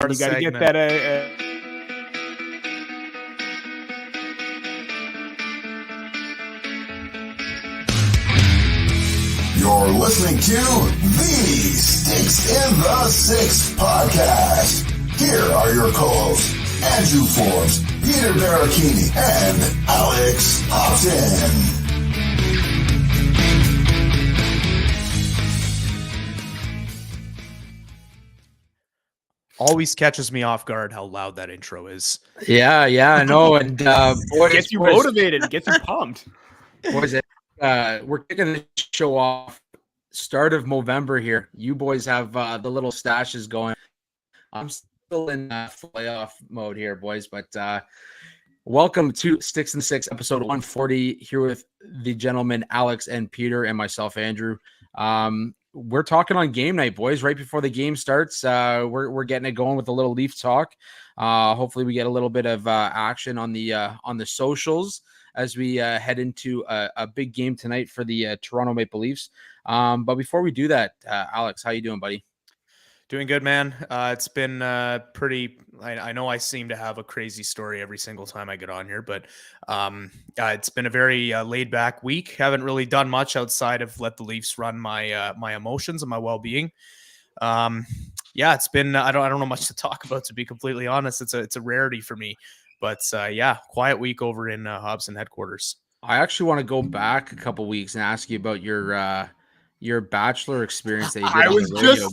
You got to get that. You're listening to the Sticks in the Six podcast. Here are your co-hosts, Andrew Forbes, Peter Barricini, and Alex Auston. Always catches me off guard how loud that intro is. Yeah, I know. And gets you motivated, gets you pumped. Boys, we're kicking the show off start of November here. You boys have the little stashes going. I'm still in playoff mode here, boys. But welcome to Sticks and Six, episode 140. Here with the gentlemen Alex and Peter, and myself, Andrew. We're talking on game night, boys. Right before the game starts, we're getting it going with a little Leaf talk. Hopefully, we get a little bit of action on the socials as we head into a big game tonight for the Toronto Maple Leafs. But before we do that, Alex, how you doing, buddy? Doing good, man. It's been pretty. I know I seem to have a crazy story every single time I get on here, but it's been a very laid back week. Haven't really done much outside of let the Leafs run my my emotions and my well being. Yeah, it's been. I don't know much to talk about, to be completely honest. It's a rarity for me, but yeah, quiet week over in Hobson headquarters. I actually want to go back a couple weeks and ask you about your bachelor experience that you did on the radio.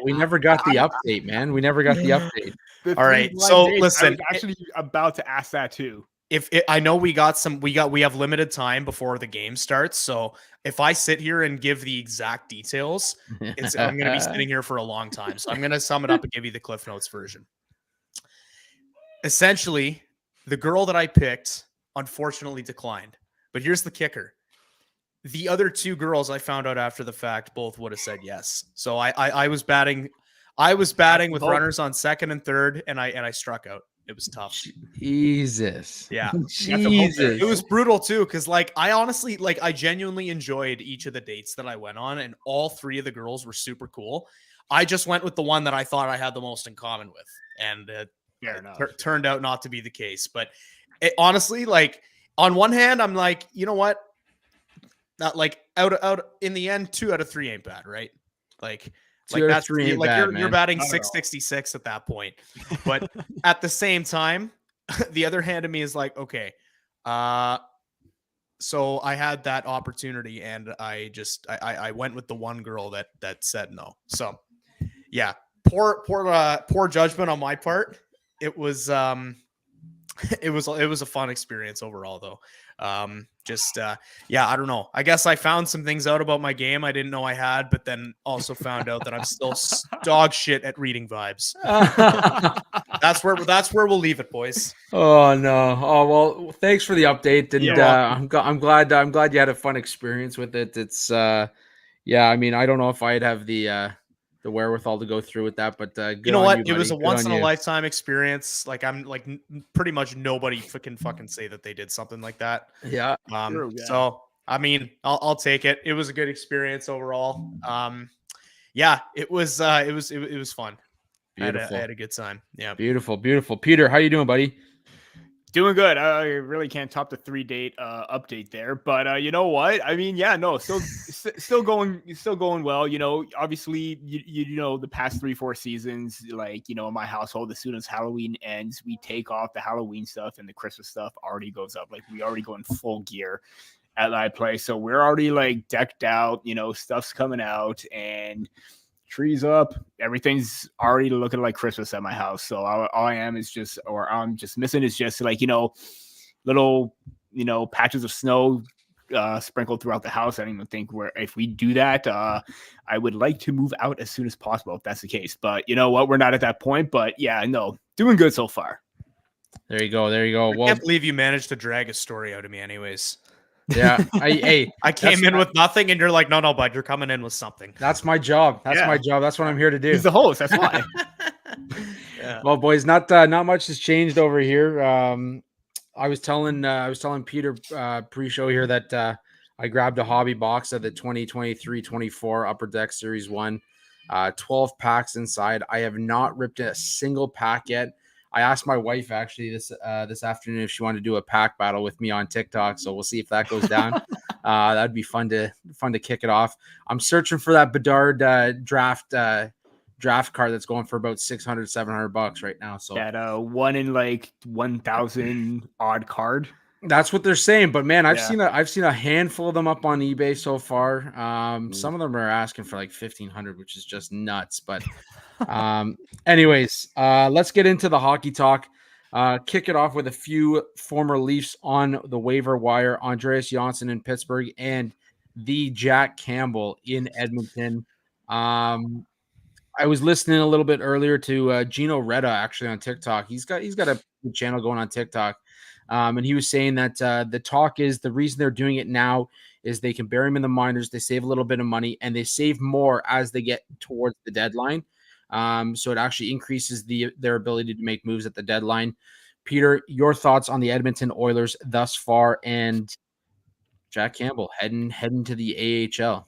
We never got the update, man. We never got the update. All right. So listen, I was actually about to ask that too. I know we have limited time before the game starts. So if I sit here and give the exact details, I'm going to be sitting here for a long time. So I'm going to sum it up and give you the Cliff Notes version. Essentially, the girl that I picked unfortunately declined. But here's the kicker. The other two girls I found out after the fact both would have said yes. So I was batting with runners on second and third, and I struck out. It was tough. Jesus. Yeah. Jesus. It was brutal too, because I genuinely enjoyed each of the dates that I went on, and all three of the girls were super cool. I just went with the one that I thought I had the most in common with, and it turned out not to be the case. But honestly, on one hand, I'm like, you know what? Not out in the end, 2 out of 3 ain't bad, right? That's 3 ain't bad, you're batting 666 at that point. But at the same time, the other hand of me is like, okay, so I had that opportunity, and I went with the one girl that said no. So yeah, poor judgment on my part. It was a fun experience overall, though. I don't know. I guess I found some things out about my game I didn't know I had, but then also found out that I'm still dog shit at reading vibes. That's where we'll leave it, boys. Oh no. Oh well, thanks for the update, and I'm glad you had a fun experience with it. It's I mean, I don't know if I'd have the wherewithal to go through with that, but you know what? It was a once in a lifetime experience. Pretty much nobody can fucking say that they did something like that. Yeah. So I mean, I'll take it. It was a good experience overall. Yeah, it was fun. Beautiful. I had a good time. Yeah. Beautiful. Peter, how you doing, buddy? Doing good. I really can't top the 3-date update there, but you know what? I mean, yeah, no, still going well. You know, obviously, you know, the past 3-4 seasons, in my household, as soon as Halloween ends, we take off the Halloween stuff, and the Christmas stuff already goes up. We already go in full gear at my place, so we're already decked out. You know, stuff's coming out and trees up, everything's already looking like Christmas at my house. So all I'm just missing is just little patches of snow sprinkled throughout the house. I don't even think if we do that, I would like to move out as soon as possible if that's the case. But you know what, we're not at that point. But yeah, no, doing good so far. There you go. I can't believe you managed to drag a story out of me anyways. Yeah. I came in with nothing, and you're like, no, bud, you're coming in with something. That's my job. My job. That's what I'm here to do. He's the host. That's why. Yeah. Well, boys, not much has changed over here. I was telling Peter pre-show here that I grabbed a hobby box of the 2023-24 Upper Deck Series 1. 12 packs inside. I have not ripped a single pack yet. I asked my wife actually this afternoon if she wanted to do a pack battle with me on TikTok, so we'll see if that goes down. That'd be fun to kick it off. I'm searching for that Bedard draft card that's going for about $600-$700 right now. So that 1 in like 1,000 odd card. That's what they're saying, but man, I've seen a handful of them up on eBay so far. Some of them are asking for like 1,500, which is just nuts. But anyways, let's get into the hockey talk. Kick it off with a few former Leafs on the waiver wire: Andreas Johnsson in Pittsburgh and the Jack Campbell in Edmonton. I was listening a little bit earlier to Gino Reda actually on TikTok. He's got a channel going on TikTok. And he was saying that the talk is the reason they're doing it now is they can bury him in the minors. They save a little bit of money and they save more as they get towards the deadline. So it actually increases their ability to make moves at the deadline. Peter, your thoughts on the Edmonton Oilers thus far and Jack Campbell heading to the AHL?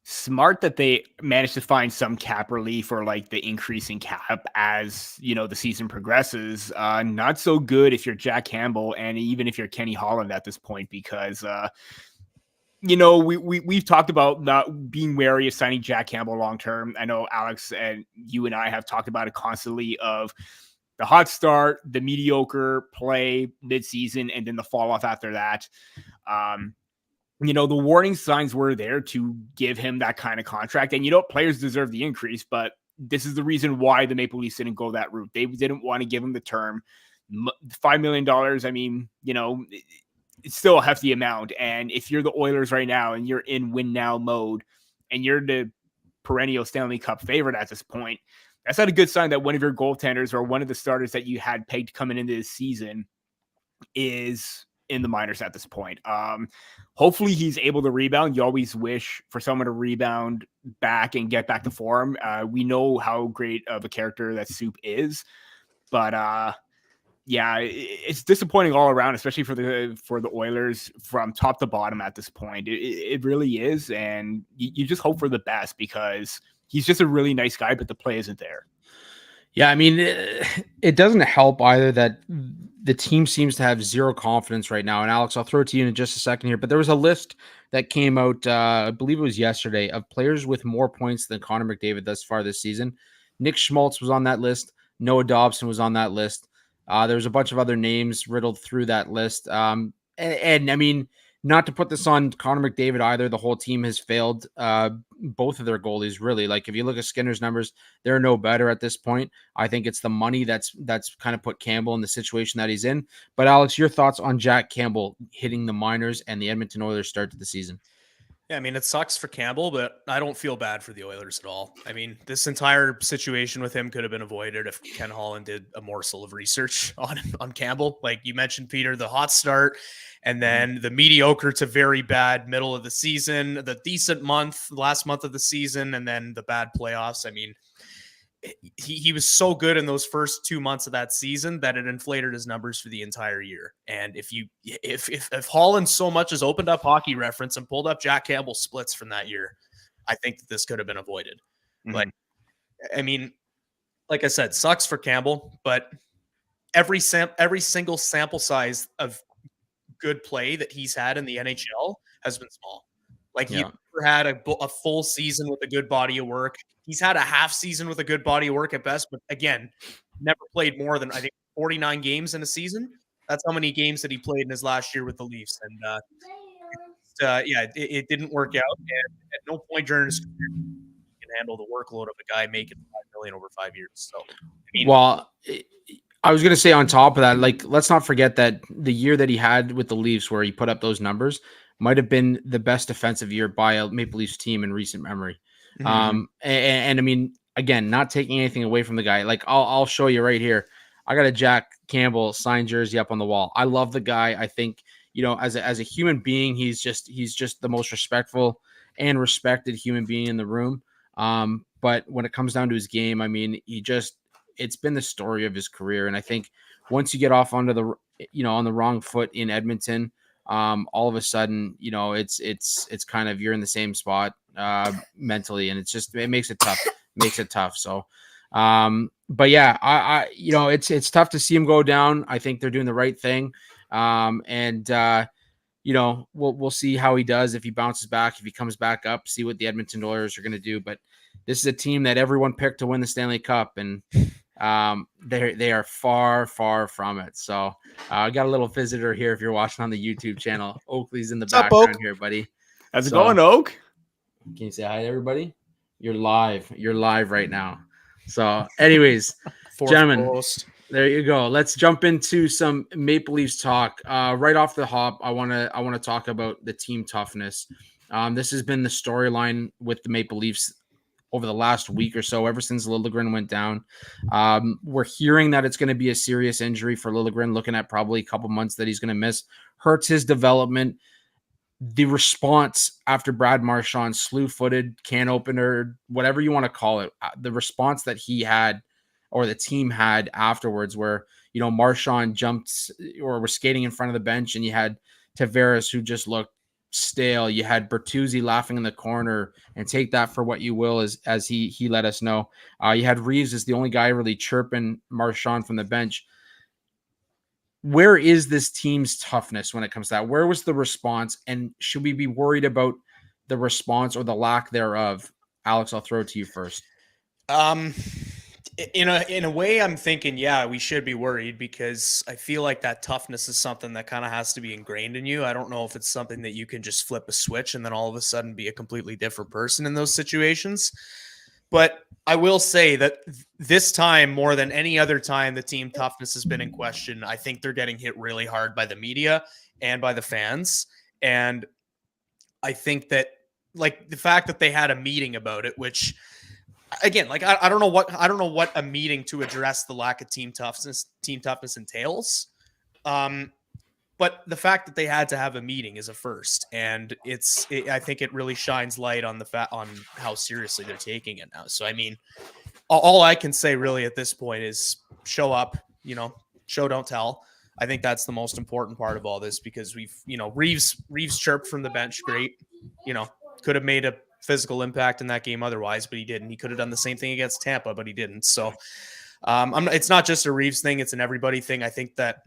Smart that they managed to find some cap relief or like the increase in cap as the season progresses. Not so good if you're Jack Campbell and even if you're Kenny Holland at this point, because we've talked about not being wary of signing Jack Campbell long term. I know Alex and you and I have talked about it constantly of the hot start, the mediocre play mid-season, and then the fall off after that. The warning signs were there to give him that kind of contract. And, players deserve the increase, but this is the reason why the Maple Leafs didn't go that route. They didn't want to give him the term. $5 million, I mean, it's still a hefty amount. And if you're the Oilers right now and you're in win now mode and you're the perennial Stanley Cup favorite at this point, that's not a good sign that one of your goaltenders or one of the starters that you had pegged coming into this season is in the minors at this point. Hopefully he's able to rebound. You always wish for someone to rebound back and get back to form. We know how great of a character that Soup is, but it's disappointing all around, especially for the Oilers from top to bottom at this point. It really is. And you just hope for the best because he's just a really nice guy, but the play isn't there. Yeah, I mean, it doesn't help either that the team seems to have zero confidence right now. And Alex, I'll throw it to you in just a second here, but there was a list that came out, I believe it was yesterday, of players with more points than Connor McDavid thus far this season. Nick Schmaltz was on that list. Noah Dobson was on that list. There was a bunch of other names riddled through that list. And I mean, not to put this on Connor McDavid either, the whole team has failed both of their goalies, really. Like, if you look at Skinner's numbers, they're no better at this point. I think it's the money that's kind of put Campbell in the situation that he's in. But, Alex, your thoughts on Jack Campbell hitting the minors and the Edmonton Oilers start to the season? Yeah, I mean, it sucks for Campbell, but I don't feel bad for the Oilers at all. I mean, this entire situation with him could have been avoided if Ken Holland did a morsel of research on Campbell. Like you mentioned, Peter, the hot start, and then the mediocre to very bad middle of the season, the decent last month of the season, and then the bad playoffs. I mean, he was so good in those first 2 months of that season that it inflated his numbers for the entire year. And if Holland so much as opened up Hockey Reference and pulled up Jack Campbell splits from that year, I think that this could have been avoided. Mm-hmm. Like, I mean, like I said, sucks for Campbell, but every single sample size of good play that he's had in the NHL has been small. Like he never had a full season with a good body of work. He's had a half season with a good body of work at best, but again, never played more than, I think, 49 games in a season. That's how many games that he played in his last year with the Leafs. And it didn't work out. And at no point during his career he can handle the workload of a guy making $5 million over 5 years. So, I mean, well, I was going to say on top of that, like, let's not forget that the year that he had with the Leafs where he put up those numbers might have been the best defensive year by a Maple Leafs team in recent memory. Mm-hmm. And I mean, again, not taking anything away from the guy. Like, I'll show you right here. I got a Jack Campbell signed jersey up on the wall. I love the guy. I think, as a human being, he's just the most respectful and respected human being in the room. But when it comes down to his game, I mean, it's been the story of his career. And I think once you get off onto on the wrong foot in Edmonton, all of a sudden, it's kind of, you're in the same spot mentally, and it makes it tough. makes it tough. So, but yeah, I it's tough to see him go down. I think they're doing the right thing. We'll see how he does, if he bounces back, if he comes back up, see what the Edmonton Oilers are going to do. But this is a team that everyone picked to win the Stanley Cup, and they are far, far from it. So I got a little visitor here. If you're watching on the YouTube channel, Oakley's in the background here, buddy. How's it going, Oak? Can you say hi to everybody? You're live right now. So anyways, gentlemen, there you go. Let's jump into some Maple Leafs talk. Right off the hop, I want to talk about the team toughness. This has been the storyline with the Maple Leafs over the last week or so, ever since Liljegren went down. We're hearing that it's going to be a serious injury for Liljegren, looking at probably a couple months that he's going to miss. Hurts his development. The response after Brad Marchand slew-footed, can opener, whatever you want to call it, the response that he had or the team had afterwards, where, Marchand jumped or was skating in front of the bench, and you had Tavares, who just looked stale. You had Bertuzzi laughing in the corner, and take that for what you will, as he let us know. You had Reeves as the only guy really chirping Marchand from the bench. Where is this team's toughness when it comes to that? Where was the response? And should we be worried about the response or the lack thereof? Alex, I'll throw it to you first. In a way, I'm thinking, yeah, we should be worried, because I feel like that toughness is something that kind of has to be ingrained in you. I don't know if it's something that you can just flip a switch and then all of a sudden be a completely different person in those situations. But I will say that this time, more than any other time, the team toughness has been in question. I think they're getting hit really hard by the media and by the fans. And I think that, like, the fact that they had a meeting about it, which, again, like, I don't know what a meeting to address the lack of team toughness entails. But the fact that they had to have a meeting is a first, and I think it really shines light on on how seriously they're taking it now. So, I mean, all I can say really at this point is show up, show, don't tell. I think that's the most important part of all this, because Reeves chirped from the bench. Great. Could have made a physical impact in that game otherwise, but he didn't. He could have done the same thing against Tampa, but he didn't. So it's not just a Reeves thing. It's an everybody thing. I think that,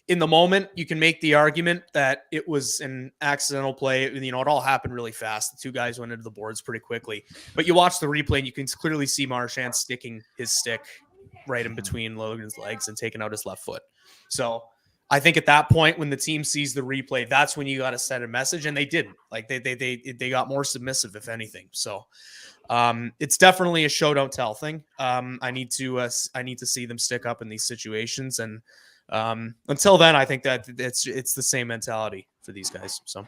in the moment, you can make the argument that it was an accidental play. It all happened really fast. The two guys went into the boards pretty quickly. But you watch the replay, and you can clearly see Marchand sticking his stick right in between Logan's legs and taking out his left foot. So I think at that point, when the team sees the replay, that's when you got to send a message, and they didn't. Like, they got more submissive, if anything. So it's definitely a show, don't tell thing. I need to see them stick up in these situations, and until then, I think that it's the same mentality for these guys. So,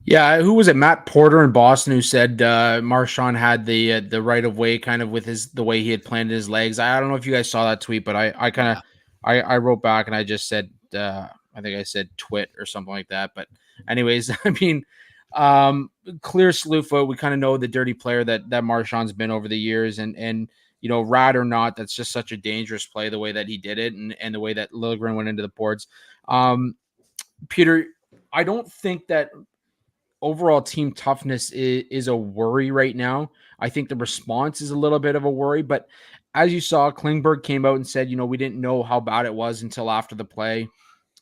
yeah, who was it? Matt Porter in Boston, who said Marchand had the right of way, kind of with the way he had planted his legs. I don't know if you guys saw that tweet, but I wrote back and I just said I think I said twit or something like that. But anyways, I mean, clear slew foot. We kind of know the dirty player that Marchand's been over the years, and rad or not, that's just such a dangerous play, the way that he did it, and the way that Liljegren went into the boards. Peter, I don't think that overall team toughness is a worry right now. I think the response is a little bit of a worry, but as you saw, Klingberg came out and said, we didn't know how bad it was until after the play.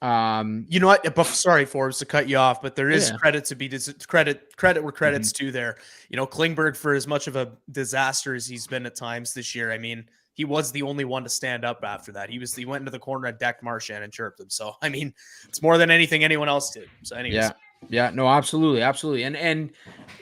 You know what? Sorry, Forbes, to cut you off, but there is credit to be credit where credit's due there. Klingberg, for as much of a disaster as he's been at times this year, I mean, he was the only one to stand up after that. He went into the corner and decked Marchand and chirped him. So, I mean, it's more than anything anyone else did. So, anyways. Yeah, no, absolutely. And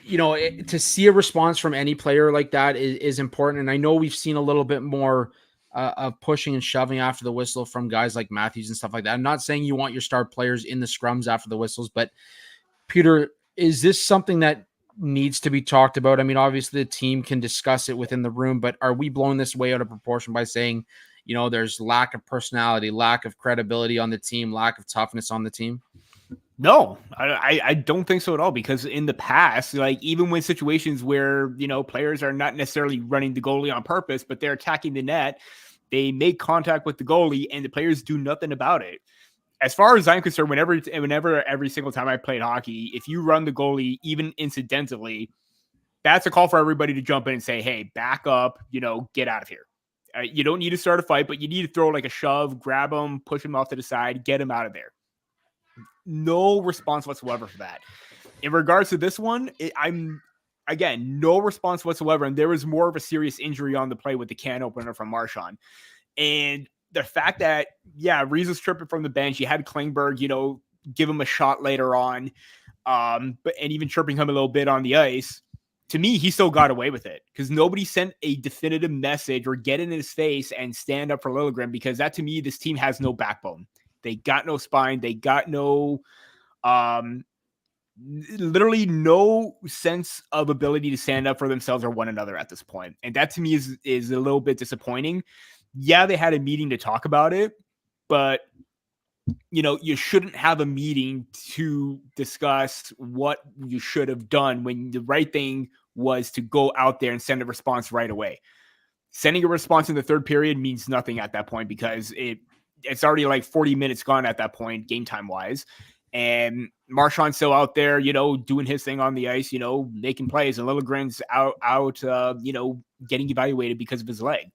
to see a response from any player like that is important. And I know we've seen a little bit more of pushing and shoving after the whistle from guys like Matthews and stuff like that. I'm not saying you want your star players in the scrums after the whistles, but Peter, is this something that needs to be talked about? I mean, obviously the team can discuss it within the room, but are we blowing this way out of proportion by saying, there's lack of personality, lack of credibility on the team, lack of toughness on the team? No, I don't think so at all, because in the past, like, even when situations where, players are not necessarily running the goalie on purpose, but they're attacking the net, they make contact with the goalie and the players do nothing about it. As far as I'm concerned, whenever every single time I played hockey, if you run the goalie, even incidentally, that's a call for everybody to jump in and say, hey, back up, get out of here. You don't need to start a fight, but you need to throw like a shove, grab him, push him off to the side, get him out of there. No response whatsoever for that. In regards to this one, again, no response whatsoever. And there was more of a serious injury on the play with the can opener from Marchand. And the fact that, Reeves tripping from the bench, you had Klingberg, give him a shot later on, and even chirping him a little bit on the ice. To me, he still got away with it because nobody sent a definitive message or get in his face and stand up for Liljegren, because that, to me, this team has no backbone. They got no spine. They got no, literally no sense of ability to stand up for themselves or one another at this point. And that, to me, is a little bit disappointing. Yeah, they had a meeting to talk about it, but you shouldn't have a meeting to discuss what you should have done when the right thing was to go out there and send a response right away. Sending a response in the third period means nothing at that point because it's already like 40 minutes gone at that point, game time wise. And Marchand's still out there, doing his thing on the ice, making plays, and Liljegren's out, getting evaluated because of his leg.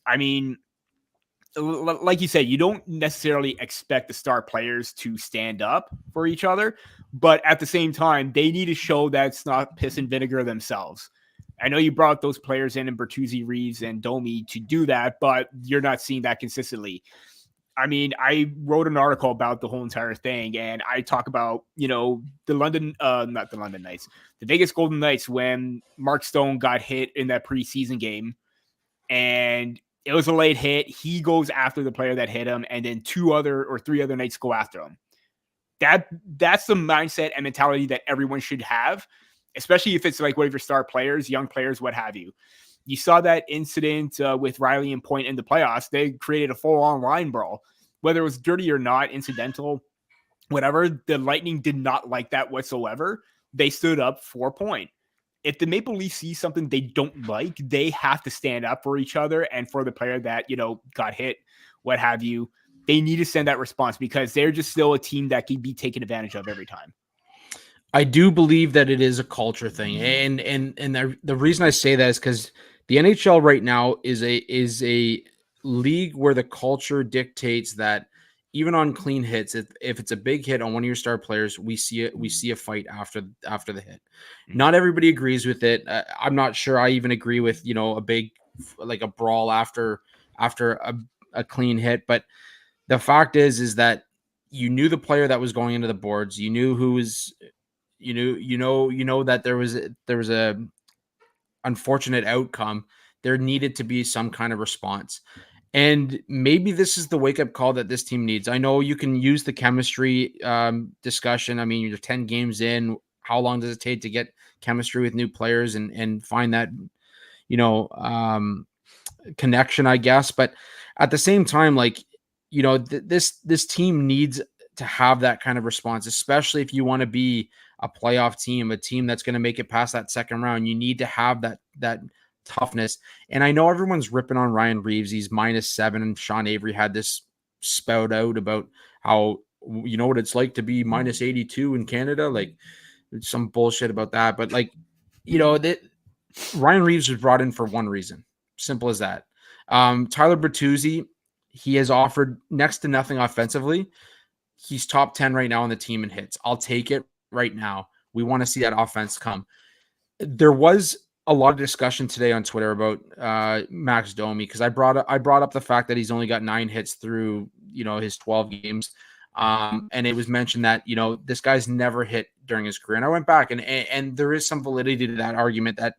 I mean, like you said, you don't necessarily expect the star players to stand up for each other, but at the same time, they need to show that it's not piss and vinegar themselves. I know you brought those players in Bertuzzi, Reeves, and Domi to do that, but you're not seeing that consistently. I mean, I wrote an article about the whole entire thing, and I talk about, the Vegas Golden Knights, when Mark Stone got hit in that preseason game, and it was a late hit. He goes after the player that hit him, and then 2 or 3 other Knights go after him. That's the mindset and mentality that everyone should have, especially if it's like one of your star players, young players, what have you. You saw that incident with Riley and Point in the playoffs. They created a full-on line brawl. Whether it was dirty or not, incidental, whatever, the Lightning did not like that whatsoever. They stood up for Point. If the Maple Leafs see something they don't like, they have to stand up for each other and for the player that, got hit, what have you. They need to send that response because they're just still a team that can be taken advantage of every time. I do believe that it is a culture thing. And the reason I say that is because the NHL right now is a league where the culture dictates that even on clean hits, if it's a big hit on one of your star players, we see a fight after the hit. Not everybody agrees with it. I'm not sure I even agree with, a big, like a brawl after a clean hit. But the fact is that you knew the player that was going into the boards. You knew who was, that there was a unfortunate outcome. There needed to be some kind of response. And maybe this is the wake-up call that this team needs. I know you can use the chemistry discussion. I mean, you're 10 games in. How long does it take to get chemistry with new players and find that, connection, I guess. But at the same time, this team needs to have that kind of response, especially if you want to be a playoff team, a team that's going to make it past that second round. You need to have that toughness. And I know everyone's ripping on Ryan Reeves. He's -7, and Sean Avery had this spout out about how, what it's like to be -82 in Canada, like some bullshit about that. But Ryan Reeves was brought in for one reason. Simple as that. Tyler Bertuzzi, he has offered next to nothing offensively. He's top 10 right now on the team in hits. I'll take it right now. We want to see that offense come. There was a lot of discussion today on Twitter about Max Domi, because I brought up the fact that he's only got 9 hits through his 12 games, and it was mentioned that this guy's never hit during his career. And I went back and there is some validity to that argument. That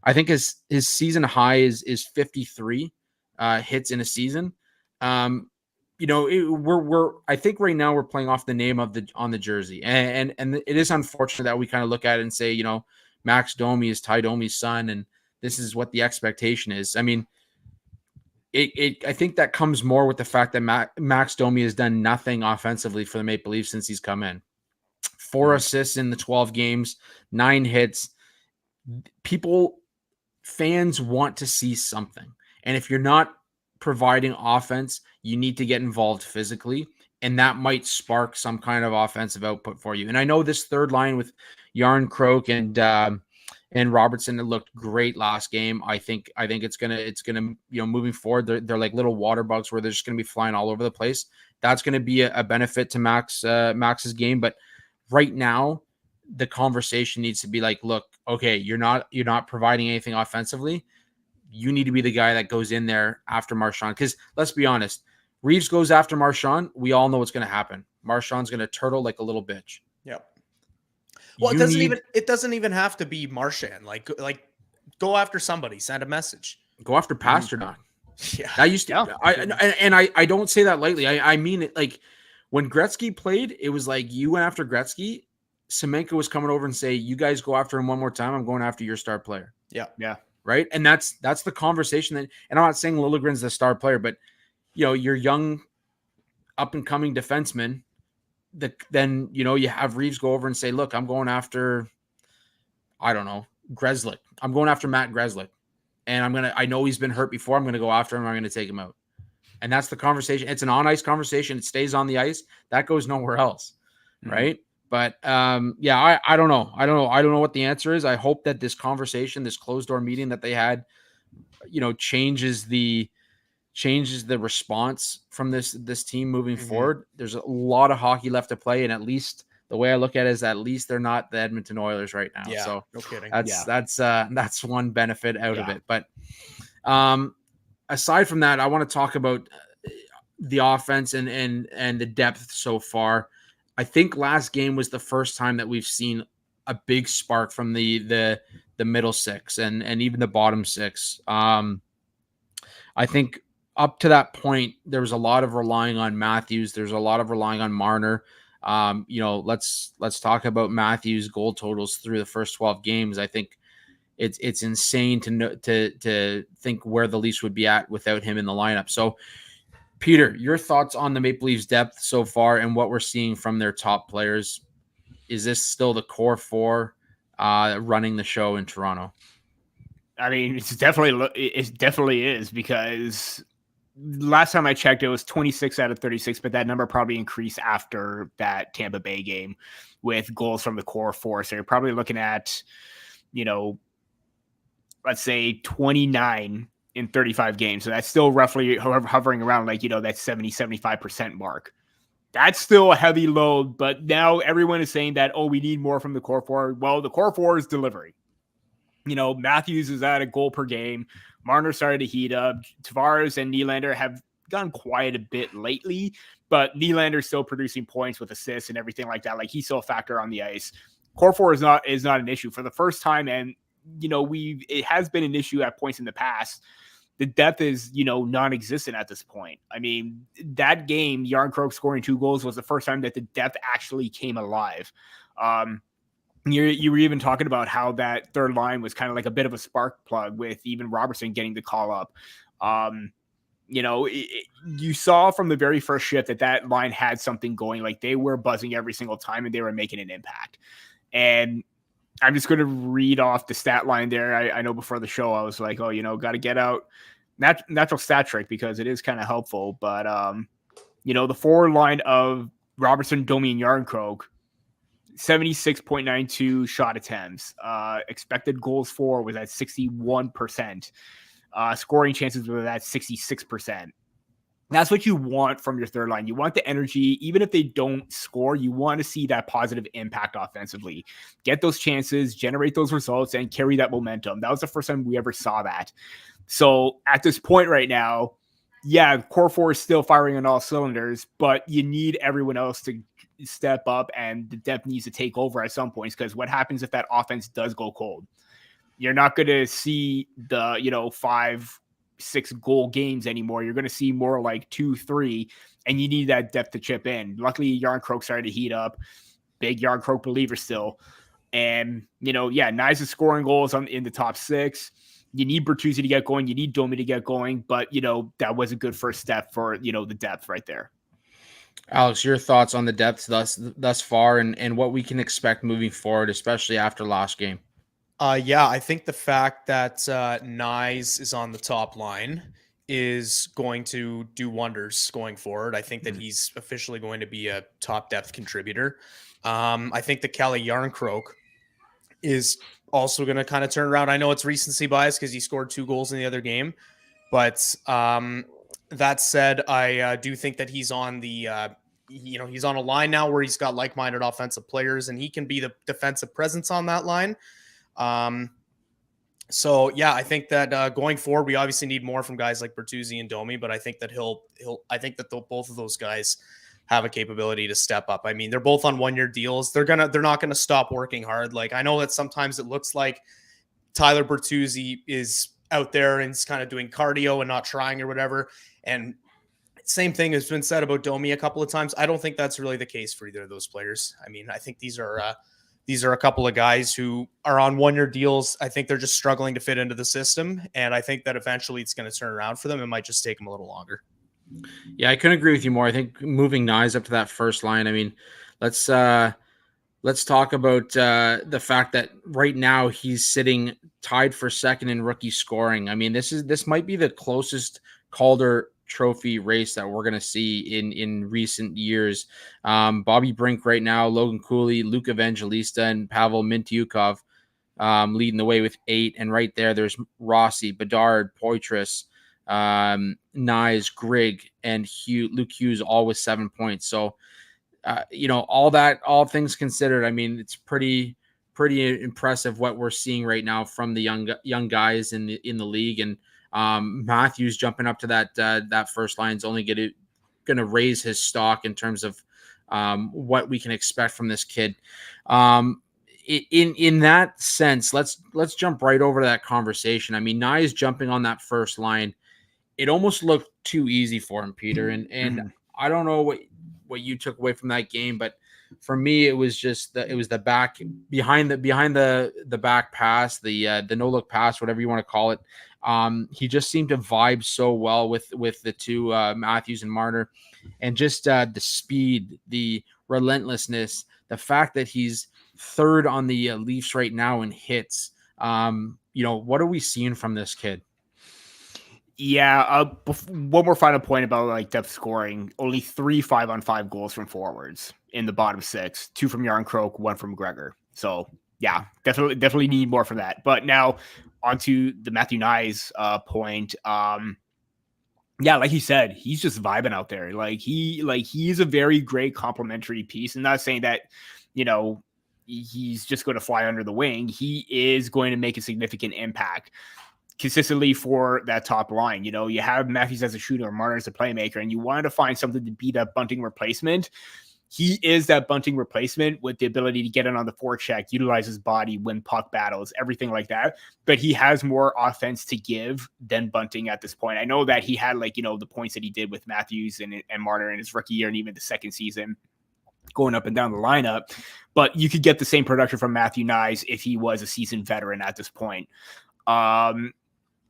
I think his season high is 53 hits in a season. I think right now we're playing off the name on the jersey, and it is unfortunate that we kind of look at it and say Max Domi is Ty Domi's son, and this is what the expectation is. I mean, I think that comes more with the fact that Max Domi has done nothing offensively for the Maple Leafs since he's come in. 4 assists in the 12 games, 9 hits. Fans want to see something. And if you're not providing offense, you need to get involved physically, and that might spark some kind of offensive output for you. And I know this third line with Yarn Croak and and Robertson looked great last game. I think it's gonna moving forward. They're like little water bugs where they're just gonna be flying all over the place. That's gonna be a benefit to Max's game. But right now, the conversation needs to be like, look, okay, you're not providing anything offensively. You need to be the guy that goes in there after Marchand. Because let's be honest, Reeves goes after Marchand. We all know what's going to happen. Marchand's going to turtle like a little bitch. Yep. Well, it doesn't even have to be Marchand. Like go after somebody, send a message. Go after Pasternak. Yeah. That used to, I don't say that lightly. I mean it. Like when Gretzky played, it was like you went after Gretzky. Semenko was coming over and say, you guys go after him one more time. I'm going after your star player. Yeah. Yeah. Right. And that's the conversation and I'm not saying Liljegren's the star player, but your young up and coming defenseman, then you have Reeves go over and say, look, I'm going after, I don't know, Grzelcyk. I'm going after Matt Grzelcyk. And I know he's been hurt before. I'm going to go after him. I'm going to take him out. And that's the conversation. It's an on ice conversation. It stays on the ice. That goes nowhere else. Mm-hmm. Right. But I don't know. I don't know what the answer is. I hope that this conversation, this closed door meeting that they had, changes the response from this team moving forward. There's a lot of hockey left to play. And at least the way I look at it is at least they're not the Edmonton Oilers right now. Yeah, so no kidding. That's one benefit out of it. But aside from that, I want to talk about the offense and the depth so far. I think last game was the first time that we've seen a big spark from the middle six and even the bottom six. I think up to that point, there was a lot of relying on Matthews. There's a lot of relying on Marner. Let's talk about Matthews' goal totals through the first 12 games. I think it's insane to think where the Leafs would be at without him in the lineup. So, Peter, your thoughts on the Maple Leafs depth so far and what we're seeing from their top players? Is this still the core four running the show in Toronto? I mean, it definitely is, because last time I checked, it was 26 out of 36, but that number probably increased after that Tampa Bay game with goals from the core four. So you're probably looking at, let's say 29 in 35 games. So that's still roughly hovering around that 70-75% mark. That's still a heavy load, but now everyone is saying that, we need more from the core four. Well, the core four is delivering. Matthews is at a goal per game. Marner started to heat up. Tavares and Nylander have gone quiet a bit lately, but Nylander's still producing points with assists and everything like that. Like, he's still a factor on the ice. Core four is not an issue for the first time, and it has been an issue at points in the past. The depth is, non-existent at this point. I mean, that game, Järnkrok scoring 2 goals was the first time that the depth actually came alive. You were even talking about how that third line was kind of like a bit of a spark plug with even Robertson getting the call up. You saw from the very first shift that line had something going. Like, they were buzzing every single time and they were making an impact. And I'm just going to read off the stat line there. I know before the show, I was like, got to get out natural stat trick because it is kind of helpful. But, the forward line of Robertson, Domi, and Järnkrok, 76.92 shot attempts. Expected goals for was at 61%. Scoring chances were at 66%. That's what you want from your third line. You want the energy. Even if they don't score, you want to see that positive impact offensively. Get those chances, generate those results, and carry that momentum. That was the first time we ever saw that. So at this point right now, core four is still firing on all cylinders, but you need everyone else to step up, and the depth needs to take over at some points, because what happens if that offense does go cold? You're not going to see the 5-6 goal games anymore. You're going to see more like 2-3, and you need that depth to chip in. Luckily, Järnkrok started to heat up. Big Järnkrok believer still. And, Knies is scoring goals in the top 6. You need Bertuzzi to get going. You need Domi to get going. But, that was a good first step for, the depth right there. Alex, your thoughts on the depth thus far and what we can expect moving forward, especially after last game? I think the fact that Knies is on the top line is going to do wonders going forward. I think that he's officially going to be a top depth contributor. I think that Calle Järnkrok is also going to kind of turn around. I know it's recency bias because he scored 2 goals in the other game, but that said, I do think that he's on the he's on a line now where he's got like-minded offensive players, and he can be the defensive presence on that line. So yeah, I think that going forward, we obviously need more from guys like Bertuzzi and Domi, but I think that I think that both of those guys have a capability to step up. I mean, they're both on 1-year deals. They're not gonna stop working hard. Like, I know that sometimes it looks like Tyler Bertuzzi is out there and is kind of doing cardio and not trying or whatever. And same thing has been said about Domi a couple of times. I don't think that's really the case for either of those players. I mean, I think these are a couple of guys who are on 1-year deals. I think they're just struggling to fit into the system. And I think that eventually it's going to turn around for them. It might just take them a little longer. Yeah, I couldn't agree with you more. I think moving Knies up to that first line. I mean, let's talk about the fact that right now he's sitting tied for second in rookie scoring. I mean, this might be the closest Calder Trophy race that we're going to see in recent years. Bobby Brink right now, Logan Cooley, Luke Evangelista, and Pavel Mintyukov leading the way with 8. And right there's Rossi, Bedard, Poitras, Knies, Grigg, and Luke Hughes, all with 7 points. So, all things considered, I mean, it's pretty impressive what we're seeing right now from the young guys in the league. And Matthews jumping up to that first line is only going to raise his stock in terms of what we can expect from this kid. In that sense, let's jump right over to that conversation. I mean, Knies jumping on that first line, it almost looked too easy for him, Peter. And I don't know what you took away from that game, but for me, it was just the back behind the back pass, the no look pass, whatever you want to call it. He just seemed to vibe so well with the two Matthews and Marner, and just the speed, the relentlessness, the fact that he's third on the Leafs right now in hits. What are we seeing from this kid? Yeah, one more final point about like depth scoring. Only 3 5-on-5 goals from forwards in the bottom 6. 2 from Yarncroke, 1 from Gregor. So yeah, definitely need more from that. But now onto the Matthew Knies point. Yeah, like you said, he's just vibing out there. He's a very great complementary piece. And not saying that, he's just going to fly under the wing. He is going to make a significant impact consistently for that top line. You have Matthews as a shooter, Marner as a playmaker, and you wanted to find something to be that bunting replacement. He is that bunting replacement with the ability to get in on the forecheck, utilize his body, win puck battles, everything like that. But he has more offense to give than bunting at this point. I know that he had the points that he did with Matthews and Marner in his rookie year and even the second season going up and down the lineup, but you could get the same production from Matthew Knies if he was a seasoned veteran at this point.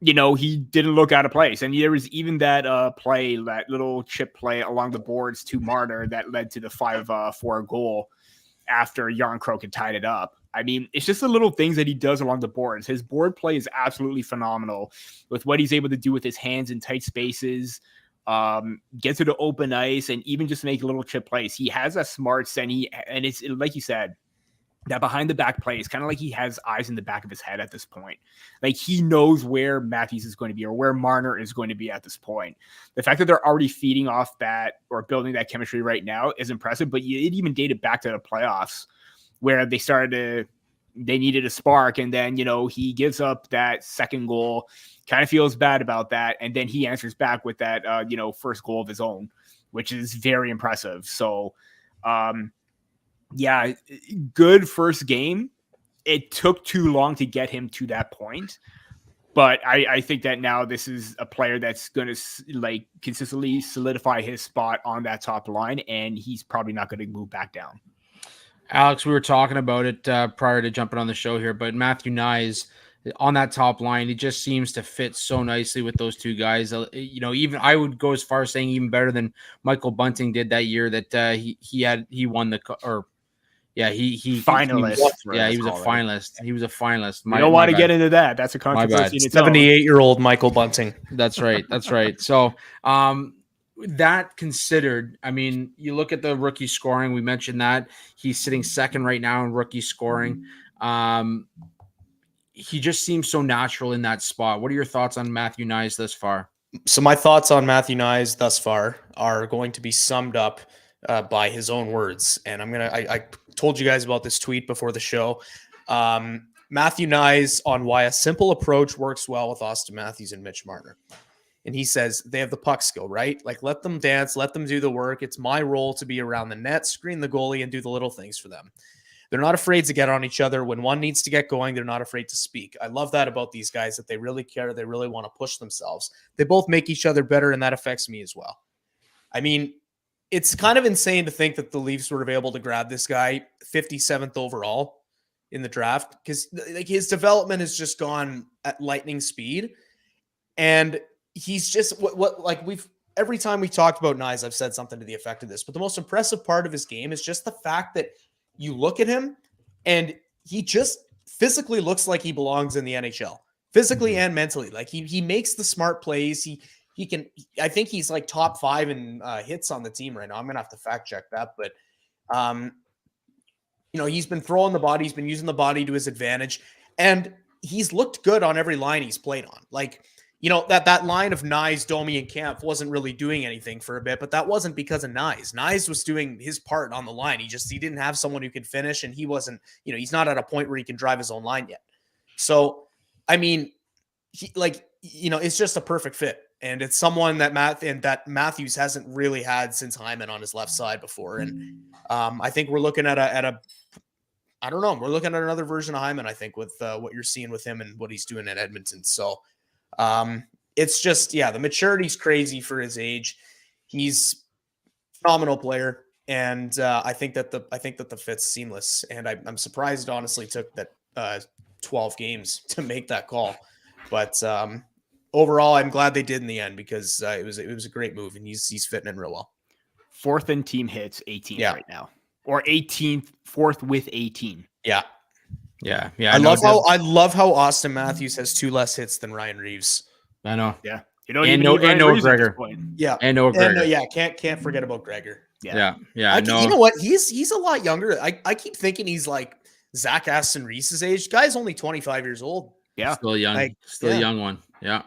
He didn't look out of place. And there was even that that little chip play along the boards to Marner that led to the 5-4 goal after Yarncroke had tied it up. I mean, it's just the little things that he does along the boards. His board play is absolutely phenomenal with what he's able to do with his hands in tight spaces, get to the open ice, and even just make little chip plays. He has a smarts, and it's like you said, that behind the back play is kind of like he has eyes in the back of his head at this point. Like he knows where Matthews is going to be or where Marner is going to be at this point. The fact that they're already feeding off that or building that chemistry right now is impressive, but it even dated back to the playoffs where they needed a spark. And then, he gives up that second goal, kind of feels bad about that. And then he answers back with that, first goal of his own, which is very impressive. So, yeah, good first game. It took too long to get him to that point. But I think that now this is a player that's going to consistently solidify his spot on that top line, and he's probably not going to move back down. Alex, we were talking about it prior to jumping on the show here, but Matthew Knies on that top line, he just seems to fit so nicely with those two guys. Even I would go as far as saying even better than Michael Bunting did that year that he won the he finalist. He was a finalist. He was a finalist. We don't want to get into that. That's a controversy. 78-year-old Michael Bunting. That's right. That's right. So, that considered, I mean, you look at the rookie scoring. We mentioned that he's sitting second right now in rookie scoring. he just seems so natural in that spot. What are your thoughts on Matthew Knies thus far? So my thoughts on Matthew Knies thus far are going to be summed up by his own words. And I told you guys about this tweet before the show. Matthew Knies on why a simple approach works well with Auston Matthews and Mitch Marner. And he says they have the puck skill, right? Like, let them dance, let them do the work. It's my role to be around the net, screen the goalie, and do the little things for them. They're not afraid to get on each other. When one needs to get going, they're not afraid to speak. I love that about these guys, that they really care. They really want to push themselves. They both make each other better, and that affects me as well. I mean, it's kind of insane to think that the Leafs were able to grab this guy 57th overall in the draft, because like his development has just gone at lightning speed. And he's just what like every time we talked about Knies, I've said something to the effect of this, but the most impressive part of his game is just the fact that you look at him and he just physically looks like he belongs in the NHL, physically and mentally. Like he makes the smart plays. He can, I think he's like top 5 in hits on the team right now. I'm going to have to fact check that, but he's been throwing the body. He's been using the body to his advantage, and he's looked good on every line he's played on. Like, that line of Knies, Domi, and Kampf wasn't really doing anything for a bit, but that wasn't because of Knies. Knies was doing his part on the line. He didn't have someone who could finish, and he wasn't, he's not at a point where he can drive his own line yet. So, I mean, it's just a perfect fit. And it's someone that Matthews hasn't really had since Hyman on his left side before. And I think we're looking at I don't know, we're looking at another version of Hyman, I think, with what you're seeing with him and what he's doing at Edmonton. So, it's just, the maturity's crazy for his age. He's a phenomenal player. And, I think that the fit's seamless. And I'm surprised, honestly, it took that, 12 games to make that call. But, overall, I'm glad they did in the end, because, it was a great move, and he's fitting in real well. 4th in team hits, 18th right now, or 18th, 4th with 18. Yeah. I love how Auston Matthews has 2 less hits than Ryan Reeves. I know. Yeah. And no Gregor. Can't forget about Gregor. Yeah. You know what? He's a lot younger. I keep thinking he's like Zach Aston Reese's age. Guy's only 25 years old. Yeah. Still young. A young one. Yeah.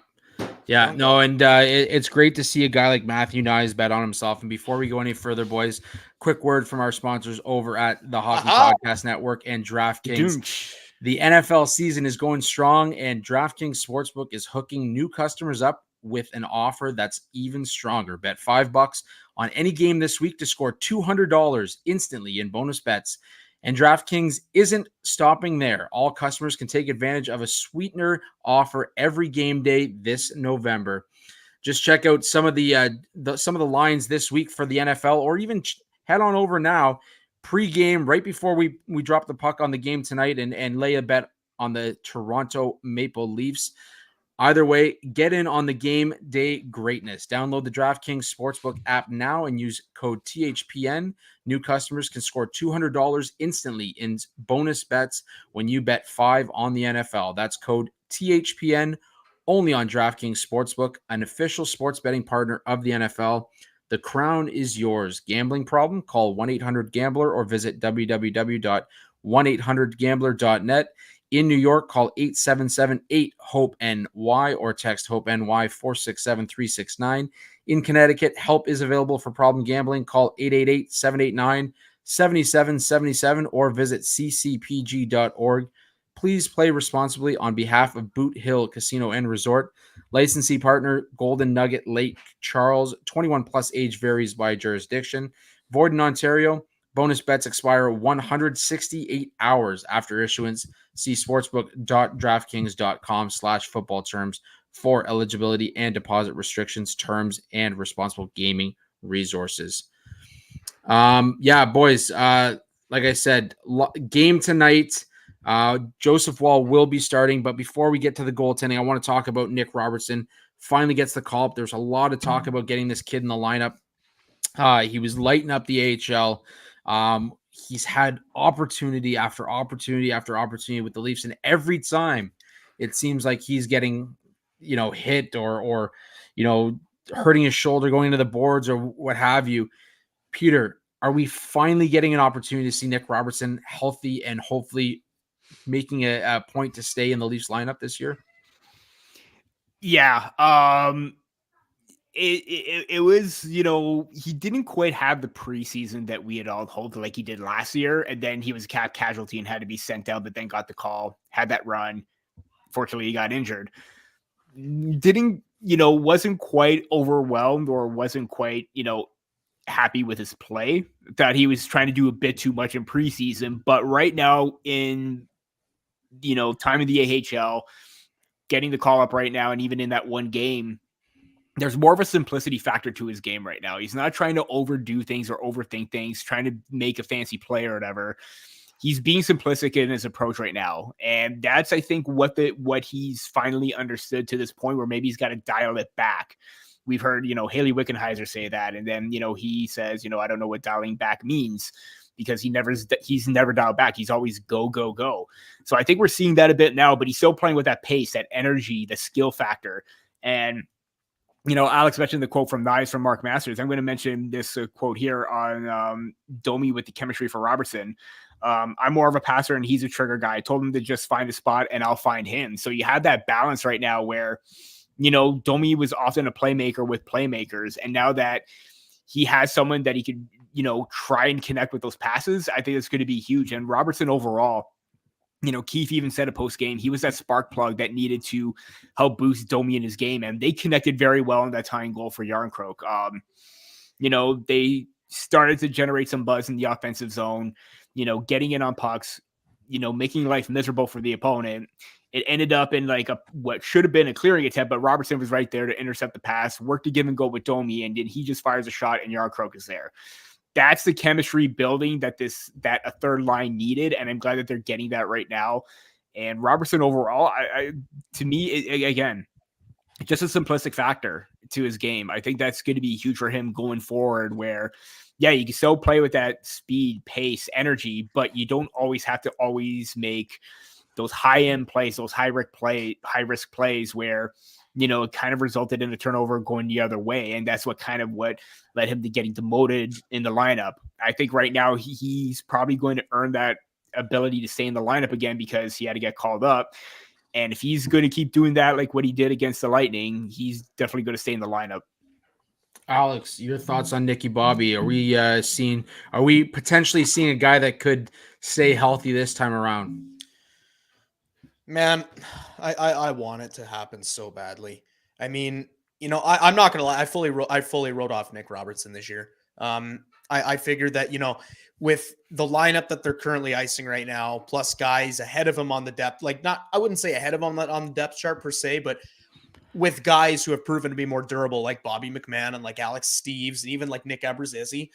Yeah, no, and it's great to see a guy like Matthew Knies bet on himself. And before we go any further, boys, quick word from our sponsors over at the Hockey Podcast Network and DraftKings. The NFL season is going strong, and DraftKings Sportsbook is hooking new customers up with an offer that's even stronger. Bet $5 on any game this week to score $200 instantly in bonus bets. And DraftKings isn't stopping there. All customers can take advantage of a sweetener offer every game day this November. Just check out some of the lines this week for the NFL, or even head on over now pre-game right before we drop the puck on the game tonight and lay a bet on the Toronto Maple Leafs. Either way, get in on the game day greatness. Download the DraftKings Sportsbook app now and use code THPN. New customers can score $200 instantly in bonus bets when you bet $5 on the NFL. That's code THPN only on DraftKings Sportsbook, an official sports betting partner of the NFL. The crown is yours. Gambling problem? Call 1-800-GAMBLER or visit www.1800gambler.net. In New York, call 877-8-HOPE-NY or text HOPE-NY 467-369. In Connecticut, help is available for problem gambling. Call 888-789-7777 or visit ccpg.org. Please play responsibly on behalf of Boot Hill Casino and Resort. Licensee partner, Golden Nugget Lake Charles. 21 plus, age varies by jurisdiction. Void in Ontario. Bonus bets expire 168 hours after issuance. See sportsbook.draftkings.com/football terms for eligibility and deposit restrictions, terms, and responsible gaming resources. Boys, like I said, game tonight. Joseph Wall will be starting, but before we get to the goaltending, I want to talk about Nick Robertson. Finally gets the call up. There's a lot of talk about getting this kid in the lineup. He was lighting up the AHL. He's had opportunity after opportunity after opportunity with the Leafs, and every time it seems like he's getting, hit or hurting his shoulder going into the boards or what have you. Peter, are we finally getting an opportunity to see Nick Robertson healthy and hopefully making a point to stay in the Leafs lineup this year? Yeah. It was, he didn't quite have the preseason that we had all hoped like he did last year. And then he was a cap casualty and had to be sent out, but then got the call, had that run. Fortunately, he got injured. Wasn't quite overwhelmed or wasn't quite, happy with his play. Thought he was trying to do a bit too much in preseason. But right now in, time of the AHL, getting the call up right now, and even in that one game, there's more of a simplicity factor to his game right now. He's not trying to overdo things or overthink things, trying to make a fancy play or whatever. He's being simplistic in his approach right now. And that's, I think, what he's finally understood to this point where maybe he's got to dial it back. We've heard, Haley Wickenheiser say that. And then, he says, I don't know what dialing back means, because he's never dialed back. He's always go, go, go. So I think we're seeing that a bit now, but he's still playing with that pace, that energy, the skill factor. And, Alex mentioned the quote from Knies from Mark Masters. I'm going to mention this quote here on Domi with the chemistry for Robertson. I'm more of a passer and he's a trigger guy. I told him to just find a spot and I'll find him. So you have that balance right now where, Domi was often a playmaker with playmakers. And now that he has someone that he could, try and connect with those passes, I think it's going to be huge. And Robertson overall, Keefe even said a post game, he was that spark plug that needed to help boost Domi in his game. And they connected very well in that tying goal for Yarncroke. They started to generate some buzz in the offensive zone, getting in on pucks, making life miserable for the opponent. It ended up in like what should have been a clearing attempt, but Robertson was right there to intercept the pass, work to give and go with Domi, and then he just fires a shot and Yarncroke is there. That's the chemistry building that a third line needed, and I'm glad that they're getting that right now. And Robertson overall, to me, again, just a simplistic factor to his game. I think that's going to be huge for him going forward, where, yeah, you can still play with that speed, pace, energy, but you don't always have to make those high-end plays, those high-risk plays where, it kind of resulted in a turnover going the other way. And that's what led him to getting demoted in the lineup. I think right now he's probably going to earn that ability to stay in the lineup again because he had to get called up. And if he's going to keep doing that, like what he did against the Lightning, he's definitely going to stay in the lineup. Alex, your thoughts on Nicky Bobby? Are we potentially seeing a guy that could stay healthy this time around? Man, I want it to happen so badly. I mean, I'm not gonna lie. I fully wrote off Nick Robertson this year. I figured that, with the lineup that they're currently icing right now, plus guys ahead of him on the depth, I wouldn't say ahead of him on the depth chart per se, but with guys who have proven to be more durable, like Bobby McMahon and like Alex Steves and even like Nick Eberszezi.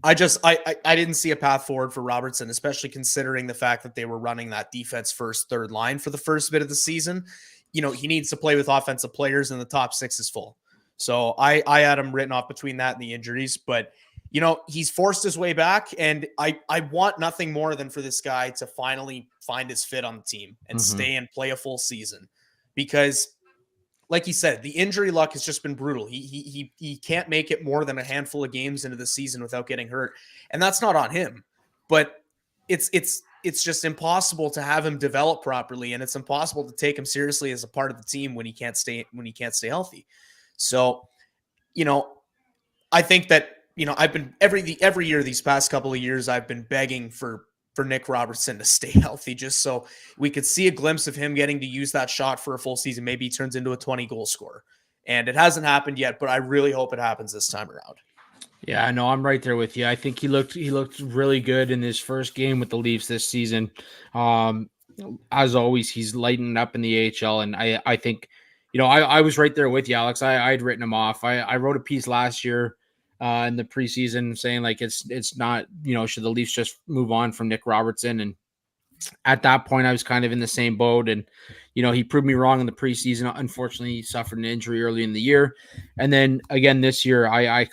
I didn't see a path forward for Robertson, especially considering the fact that they were running that defense first, third line for the first bit of the season. He needs to play with offensive players and the top six is full. So I had him written off between that and the injuries, but he's forced his way back, and I want nothing more than for this guy to finally find his fit on the team and stay and play a full season, because like he said, the injury luck has just been brutal. He can't make it more than a handful of games into the season without getting hurt. And that's not on him, but it's just impossible to have him develop properly. And it's impossible to take him seriously as a part of the team when he can't stay healthy. So, I think that, I've been every year, these past couple of years, I've been begging for Nick Robertson to stay healthy, just so we could see a glimpse of him getting to use that shot for a full season. Maybe he turns into a 20-goal scorer. And it hasn't happened yet, but I really hope it happens this time around. Yeah, no, I'm right there with you. I think he looked really good in his first game with the Leafs this season. As always, he's lighting up in the AHL, and I think, I was right there with you, Alex. I'd written him off. I wrote a piece last year in the preseason saying like it's not, should the Leafs just move on from Nick Robertson? And at that point I was kind of in the same boat, and he proved me wrong in the preseason. Unfortunately, he suffered an injury early in the year, and then again this year I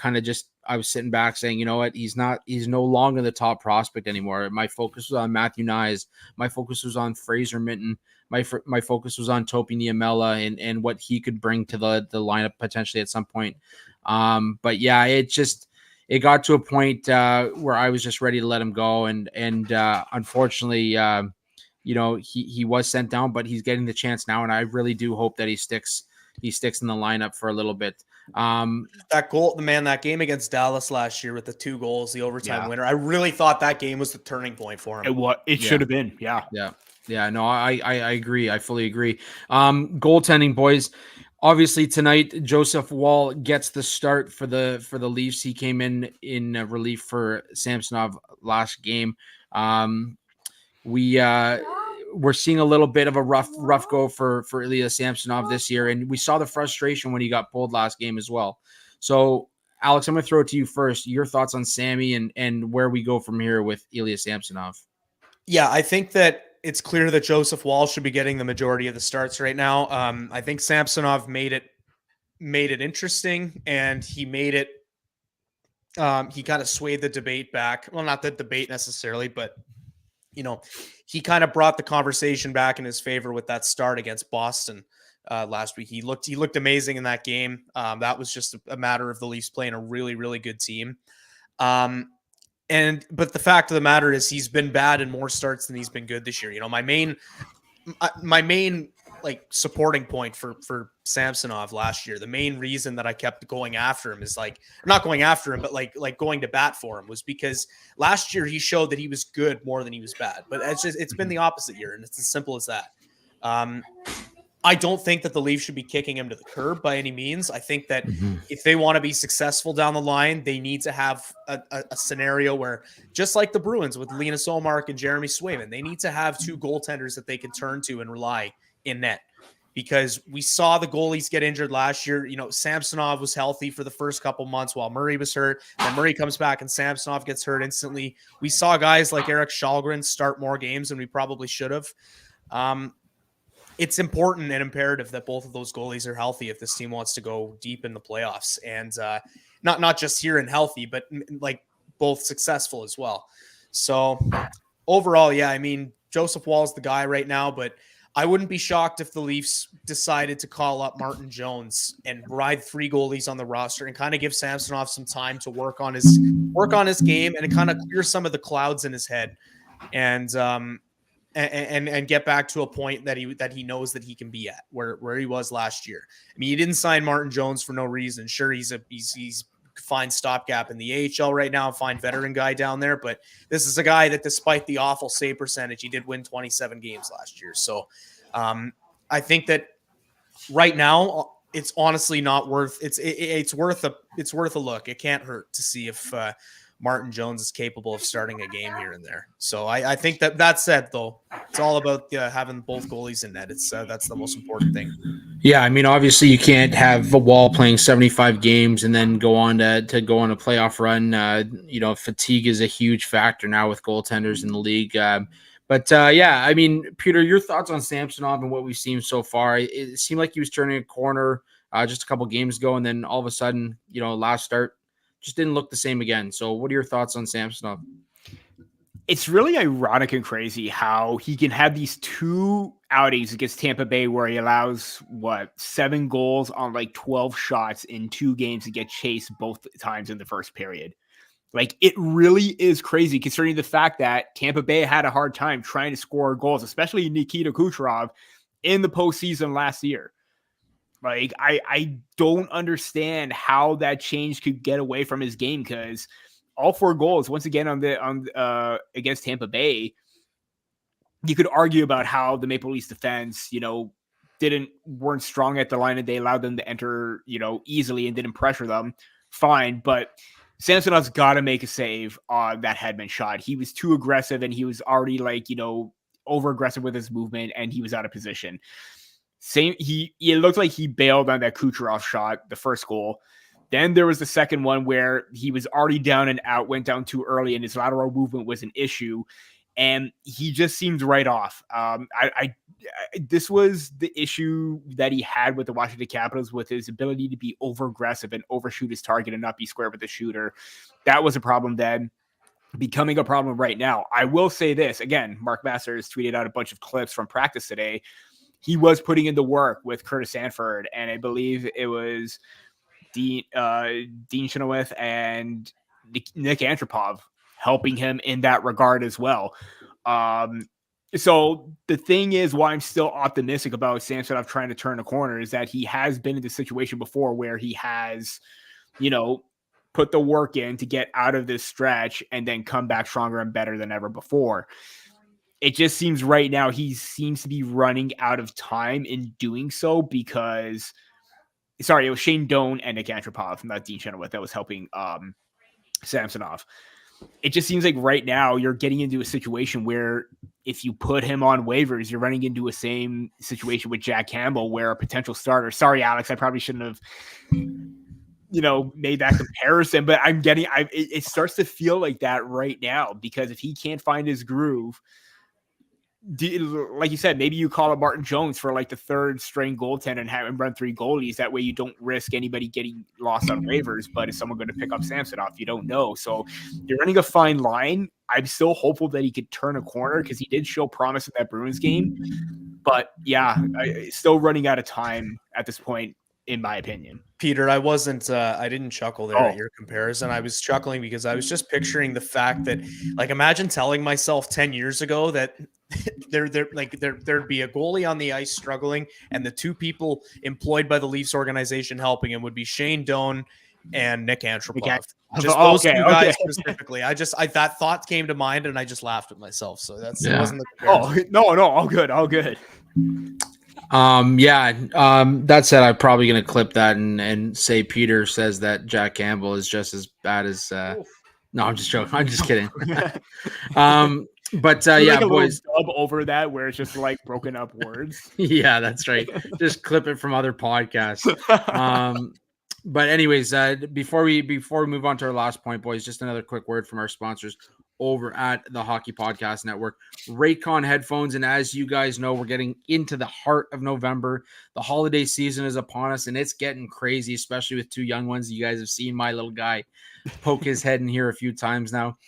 was sitting back saying, you know what, he's no longer the top prospect anymore. My focus was on Matthew Knies. My focus was on Fraser Minton. My focus was on Topi Niemela and what he could bring to the lineup potentially at some point. But yeah, it it got to a point where I was just ready to let him go, and unfortunately, he was sent down, but he's getting the chance now, and I really do hope that he sticks in the lineup for a little bit. That game against Dallas last year with the 2 goals, the overtime winner, I really thought that game was the turning point for him. It should have been. Yeah, no, I agree. I fully agree. Goaltending, boys. Obviously tonight, Joseph Woll gets the start for the Leafs. He came in relief for Samsonov last game. We're seeing a little bit of a rough go for Ilya Samsonov this year, and we saw the frustration when he got pulled last game as well. So, Alex, I'm going to throw it to you first. Your thoughts on Sammy and where we go from here with Ilya Samsonov. Yeah, I think that it's clear that Joseph Woll should be getting the majority of the starts right now. I think Samsonov made it interesting, and he made it. He kind of swayed the debate back. Well, not the debate necessarily, but he kind of brought the conversation back in his favor with that start against Boston last week. He looked amazing in that game. That was just a matter of the Leafs playing a really, really good team. But the fact of the matter is he's been bad in more starts than he's been good this year. My main like supporting point for Samsonov last year, the main reason that I kept going after him is not going after him, but like going to bat for him, was because last year he showed that he was good more than he was bad. But it's been the opposite year, and it's as simple as that. I don't think that the Leafs should be kicking him to the curb by any means. I think that if they want to be successful down the line, they need to have a scenario where, just like the Bruins with Linus Ullmark and Jeremy Swayman, they need to have 2 goaltenders that they can turn to and rely in net. Because we saw the goalies get injured last year. Samsonov was healthy for the first couple months while Murray was hurt. Then Murray comes back and Samsonov gets hurt instantly. We saw guys like Eric Shalgren start more games than we probably should have. It's important and imperative that both of those goalies are healthy if this team wants to go deep in the playoffs, and not just here and healthy, but like both successful as well. So overall, yeah, I mean, Joseph Woll is the guy right now, but I wouldn't be shocked if the Leafs decided to call up Martin Jones and ride 3 goalies on the roster and kind of give Samsonov some time to work on his game and kind of clear some of the clouds in his head, and get back to a point that he knows that he can be at where he was last year. I mean, he didn't sign Martin Jones for no reason. Sure, he's fine stopgap in the AHL right now, fine veteran guy down there, but this is a guy that, despite the awful save percentage, he did win 27 games last year. So I think that right now it's honestly not worth it's worth a look. It can't hurt to see if Martin Jones is capable of starting a game here and there. So I think that said, though, it's all about having both goalies in net. That's the most important thing. Yeah, I mean, obviously you can't have a Woll playing 75 games and then go on to go on a playoff run. Fatigue is a huge factor now with goaltenders in the league. But I mean, Peter, your thoughts on Samsonov and what we've seen so far? It seemed like he was turning a corner just a couple games ago, and then all of a sudden, last start just didn't look the same again. So what are your thoughts on Samsonov? It's really ironic and crazy how he can have these 2 outings against Tampa Bay where he allows 7 goals on 12 shots in 2 games to get chased both times in the first period. It really is crazy considering the fact that Tampa Bay had a hard time trying to score goals, especially Nikita Kucherov in the postseason last year. I don't understand how that change could get away from his game, because all 4 goals, once again, against Tampa Bay, you could argue about how the Maple Leafs defense, weren't strong at the line and they allowed them to enter, easily and didn't pressure them. Fine. But Samsonov's got to make a save on that Hedman shot. He was too aggressive, and he was already over aggressive with his movement, and he was out of position. It looked like he bailed on that Kucherov shot, the first goal. Then there was the second one where he was already down and out, went down too early, and his lateral movement was an issue, and he just seemed right off. This was the issue that he had with the Washington Capitals, with his ability to be over aggressive and overshoot his target and not be square with the shooter. That was a problem then, becoming a problem right now. I will say this again: Mark Masters tweeted out a bunch of clips from practice today. He was putting in the work with Curtis Sanford, and I believe it was Dean Chenoweth and Nick Antropov helping him in that regard as well. So the thing is, why I'm still optimistic about Samsonov trying to turn a corner is that he has been in this situation before where he has, put the work in to get out of this stretch and then come back stronger and better than ever before. It just seems right now he seems to be running out of time in doing so because, sorry, it was Shane Doan and Nick Antropov, not Dean Chenoweth, that was helping Samsonov. It just seems like right now you're getting into a situation where if you put him on waivers, you're running into a same situation with Jack Campbell where a potential starter. Sorry, Alex, I probably shouldn't have, made that comparison, but it starts to feel like that right now because if he can't find his groove, like you said, maybe you call up Martin Jones for like the third string goaltender and have him run 3 goalies. That way you don't risk anybody getting lost on waivers. But is someone going to pick up Samsonov? You don't know. So you're running a fine line. I'm still hopeful that he could turn a corner because he did show promise in that Bruins game. But yeah, still running out of time at this point, in my opinion. Peter, I didn't chuckle there at your comparison. I was chuckling because I was just picturing the fact that, like, imagine telling myself 10 years ago that there'd be a goalie on the ice struggling and the 2 people employed by the Leafs organization helping him would be Shane Doan and Nick Antropov. Just those 2 guys specifically. That thought came to mind and I just laughed at myself. So it wasn't the comparison. No, all good. That said, I'm probably going to clip that and say Peter says that Jack Campbell is just as bad as no, I'm just joking. I'm just kidding. But like a boys, dub over that where it's just like broken up words. Yeah, that's right. Just clip it from other podcasts. But anyways, before we move on to our last point, boys, just another quick word from our sponsors over at the Hockey Podcast Network, Raycon headphones. And as you guys know, we're getting into the heart of November. The holiday season is upon us and it's getting crazy, especially with 2 young ones. You guys have seen my little guy poke his head in here a few times now.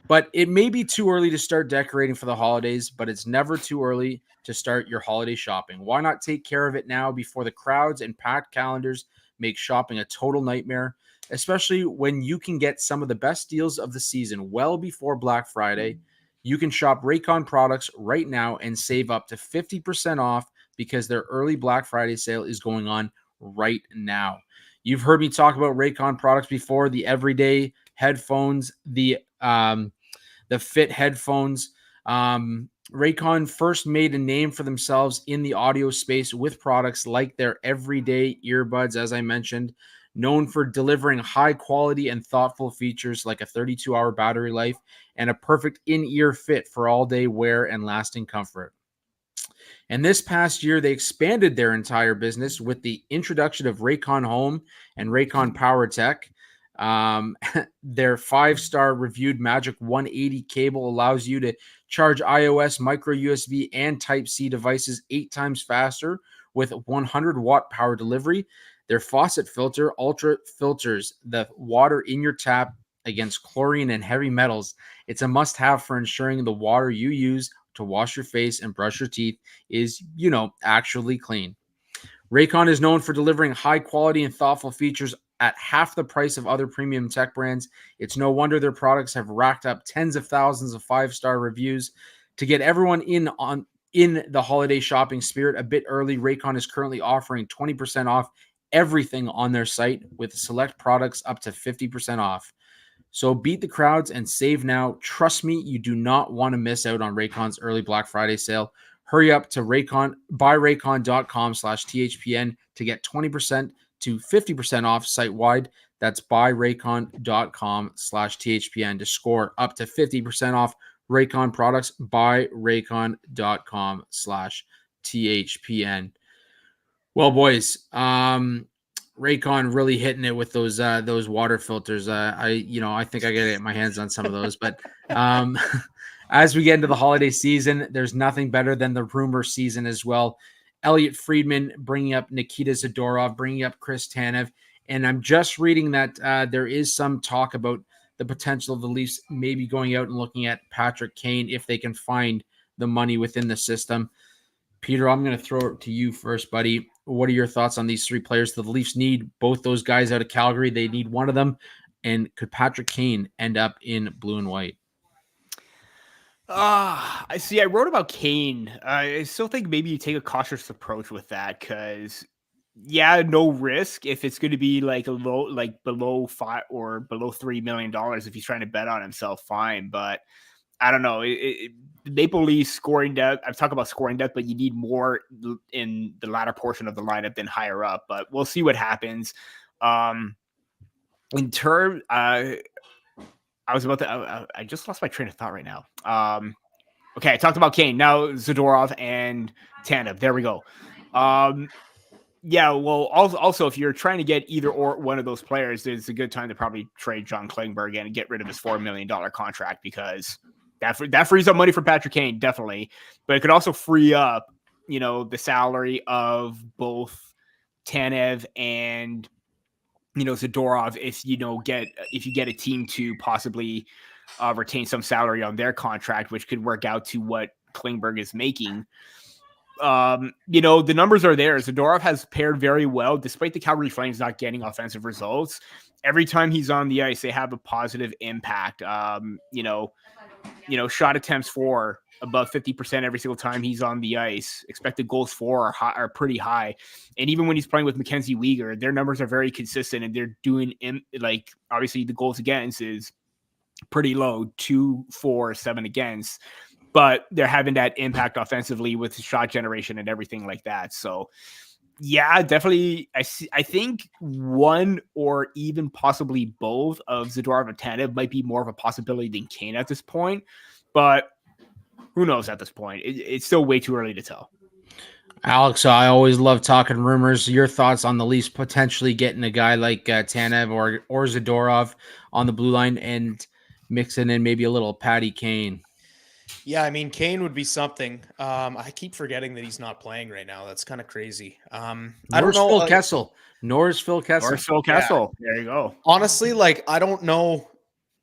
But it may be too early to start decorating for the holidays, but it's never too early to start your holiday shopping. Why not take care of it now before the crowds and packed calendars make shopping a total nightmare, especially when you can get some of the best deals of the season well before Black Friday. You can shop Raycon products right now and save up to 50% off because their early Black Friday sale is going on right now. You've heard me talk about Raycon products before, the everyday headphones, the Fit headphones. Raycon first made a name for themselves in the audio space with products like their everyday earbuds, as I mentioned, known for delivering high quality and thoughtful features like a 32-hour battery life and a perfect in-ear fit for all-day wear and lasting comfort. And this past year, they expanded their entire business with the introduction of Raycon Home and Raycon Power Tech. Their 5-star reviewed Magic 180 cable allows you to charge iOS, micro USB, and Type-C devices 8 times faster with 100-watt power delivery. Their faucet filter ultra filters the water in your tap against chlorine and heavy metals. It's a must-have for ensuring the water you use to wash your face and brush your teeth is, actually clean. Raycon is known for delivering high quality and thoughtful features at half the price of other premium tech brands. It's no wonder their products have racked up tens of thousands of 5-star reviews. To get everyone in the holiday shopping spirit a bit early, Raycon is currently offering 20% off everything on their site with select products up to 50% off. So beat the crowds and save now. Trust me, you do not want to miss out on Raycon's early Black Friday sale. Hurry up to buyraycon.com/THPN to get 20% to 50% off site-wide. That's buyraycon.com/THPN to score up to 50% off Raycon products. Buyraycon.com/THPN. Well, boys, Raycon really hitting it with those water filters. I think I gotta get my hands on some of those. But as we get into the holiday season, there's nothing better than the rumor season as well. Elliot Friedman bringing up Nikita Zadorov, bringing up Chris Tanev. And I'm just reading that there is some talk about the potential of the Leafs maybe going out and looking at Patrick Kane if they can find the money within the system. Peter, I'm going to throw it to you first, buddy. What are your thoughts on these 3 players? The Leafs need both those guys out of Calgary. They need one of them. And could Patrick Kane end up in blue and white? I see. I wrote about Kane. I still think maybe you take a cautious approach with that because, yeah, no risk if it's going to be like below $3 million if he's trying to bet on himself. Fine, but I don't know. Maple Leafs scoring depth. I've talked about scoring depth, but you need more in the latter portion of the lineup than higher up. But we'll see what happens. In terms, I was about to. I just lost my train of thought right now. Okay, I talked about Kane. Now Zadorov and Tanev. There we go. Yeah. Well, also, if you're trying to get either or one of those players, it's a good time to probably trade John Klingberg and get rid of his $4 million contract because that frees up money for Patrick Kane, definitely. But it could also free up, the salary of both Tanev and Zadorov if you get a team to possibly retain some salary on their contract, which could work out to what Klingberg is making. The numbers are there. Zadorov has paired very well despite the Calgary Flames not getting offensive results. Every time he's on the ice, they have a positive impact. Shot attempts for above 50% every single time he's on the ice. Expected goals for are pretty high. And even when he's playing with Mackenzie Weegar, their numbers are very consistent and they're doing obviously the goals against is pretty low, 2-4-7 against, but they're having that impact offensively with shot generation and everything like that. So yeah, definitely. I think one or even possibly both of Zadorov and Tanev might be more of a possibility than Kane at this point, but who knows at this point? It's still way too early to tell. Alex, I always love talking rumors. Your thoughts on the Leafs potentially getting a guy like Tanev or Zadorov on the blue line and mixing in maybe a little Patty Kane? Yeah, I mean, Kane would be something. I keep forgetting that he's not playing right now. That's kind of crazy. I don't know. Phil Kessel. Norris Phil Kessel. Yeah. There you go. Honestly, I don't know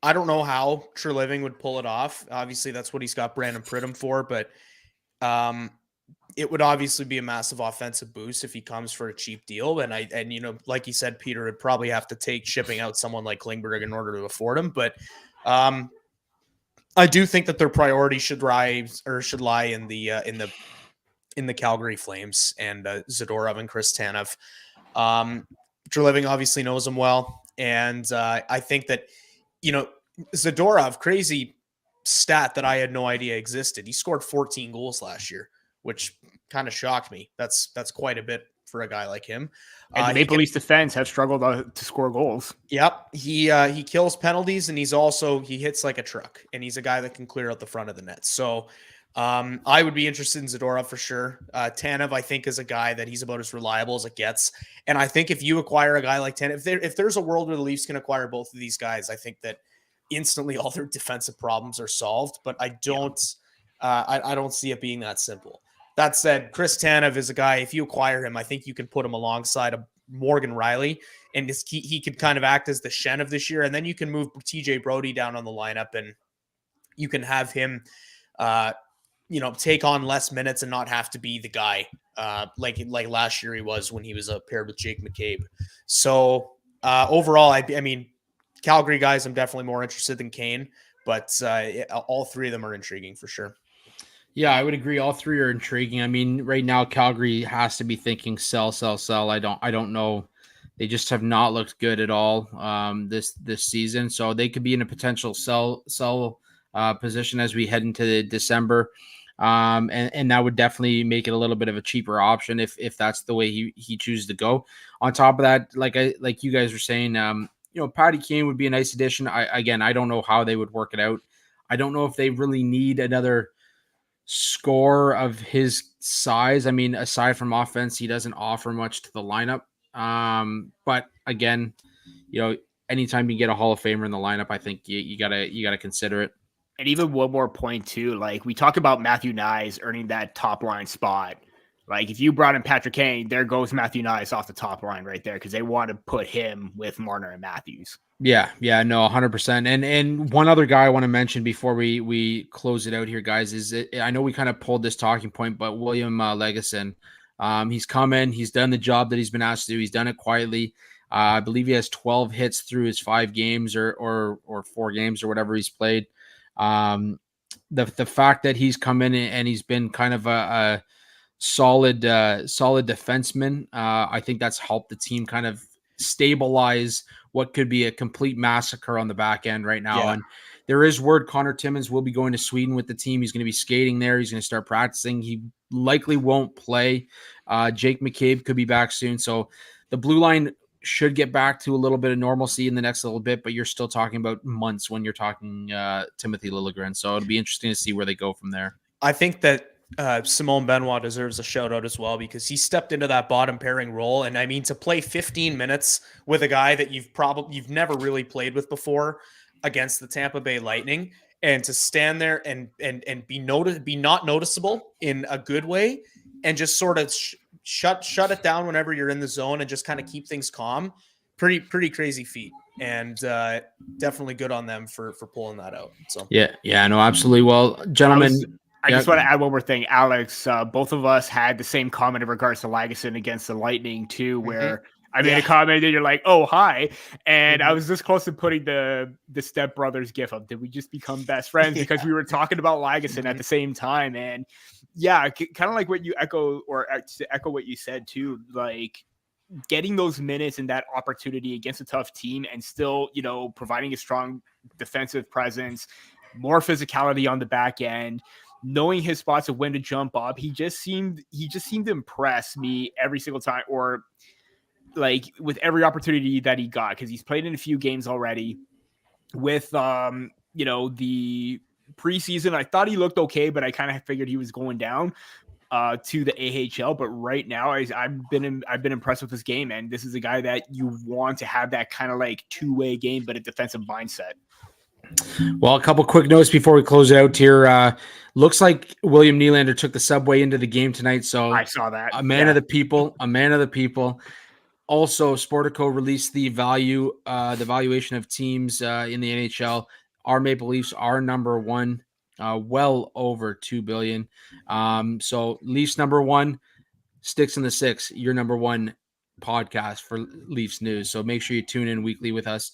how Treliving would pull it off. Obviously, that's what he's got Brandon Pridham for, but it would obviously be a massive offensive boost if he comes for a cheap deal. And like you said, Peter would probably have to take shipping out someone like Klingberg in order to afford him. But I do think that their priority should lie in the Calgary Flames and Zadorov and Chris Tanev. Treliving obviously knows him well, and I think that Zadorov, crazy stat that I had no idea existed. He scored 14 goals last year, which kind of shocked me. That's quite a bit for a guy like him. And the Maple Leafs defense have struggled to score goals. Yep. He kills penalties, and he hits like a truck, and he's a guy that can clear out the front of the net. So I would be interested in Zadorov for sure. Tanev, I think, is a guy that he's about as reliable as it gets. And I think if you acquire a guy like Tanev, if there's a world where the Leafs can acquire both of these guys, I think that instantly all their defensive problems are solved. But I don't see it being that simple. That said, Chris Tanev is a guy, if you acquire him, I think you can put him alongside of Morgan Riley, and he could kind of act as the Shen of this year. And then you can move TJ Brody down on the lineup, and you can have him, take on less minutes and not have to be the guy like last year he was when he was paired with Jake McCabe. So overall, I mean, Calgary guys, I'm definitely more interested than Kane, but all three of them are intriguing for sure. Yeah, I would agree. All three are intriguing. I mean, right now Calgary has to be thinking sell. I don't know. They just have not looked good at all this season. So they could be in a potential sell position as we head into December. And that would definitely make it a little bit of a cheaper option if that's the way he chooses to go. On top of that, like you guys were saying, Patty Kane would be a nice addition. I don't know how they would work it out. I don't know if they really need another score of his size. I mean, aside from offense, he doesn't offer much to the lineup. But again, anytime you get a Hall of Famer in the lineup, I think you gotta consider it. And even one more point too, like we talk about Matthew Knies earning that top line spot. Like if you brought in Patrick Kane, there goes Matthew Knies off the top line right there because they want to put him with Marner and Matthews. Yeah, no, 100%. And one other guy I want to mention before we close it out here, guys, is I know we kind of pulled this talking point, but William Lagesson, he's come in, he's done the job that he's been asked to do. He's done it quietly. I believe he has 12 hits through his 5 games or 4 games or whatever he's played. The fact that he's come in and he's been kind of a solid defenseman, I think that's helped the team kind of stabilize what could be a complete massacre on the back end right now. Yeah. And there is word Connor Timmins will be going to Sweden with the team. He's going to be skating there. He's going to start practicing. He likely won't play. Jake McCabe could be back soon. So the blue line should get back to a little bit of normalcy in the next little bit, but you're still talking about months when you're talking Timothy Liljegren. So it'll be interesting to see where they go from there. I think that Simone Benoit deserves a shout out as well, because he stepped into that bottom pairing role. And I mean, to play 15 minutes with a guy that you've never really played with before against the Tampa Bay Lightning, and to stand there and be not noticeable in a good way, and just sort of shut it down whenever you're in the zone and just kind of keep things calm. Pretty crazy feat, and definitely good on them for pulling that out. So yeah, no, absolutely. Well, gentlemen, I just want to add one more thing, Alex. Both of us had the same comment in regards to Lagesson against the Lightning too, where I made a comment and you're like, "Oh, hi," and I was this close to putting the Step Brothers gif up. Did we just become best friends because we were talking about Lagesson at the same time? And yeah, kind of like what you echo, or to echo what you said too, like getting those minutes and that opportunity against a tough team, and still, providing a strong defensive presence, more physicality on the back end, knowing his spots of when to jump up. He just seemed to impress me every single time, or like with every opportunity that he got, because he's played in a few games already. With the preseason, I thought he looked okay, but I kind of figured he was going down to the AHL. But right now, I've been impressed with this game, and this is a guy that you want to have that kind of like two-way game, but a defensive mindset. Well, a couple quick notes before we close it out here. Looks like William Nylander took the subway into the game tonight, so I saw that. A man of the people. Also, Sportico released the valuation of teams in the NHL. Our Maple Leafs are number one, well over $2 billion. So Leafs number one, Sticks in the Six, your number one podcast for Leafs news. So make sure you tune in weekly with us.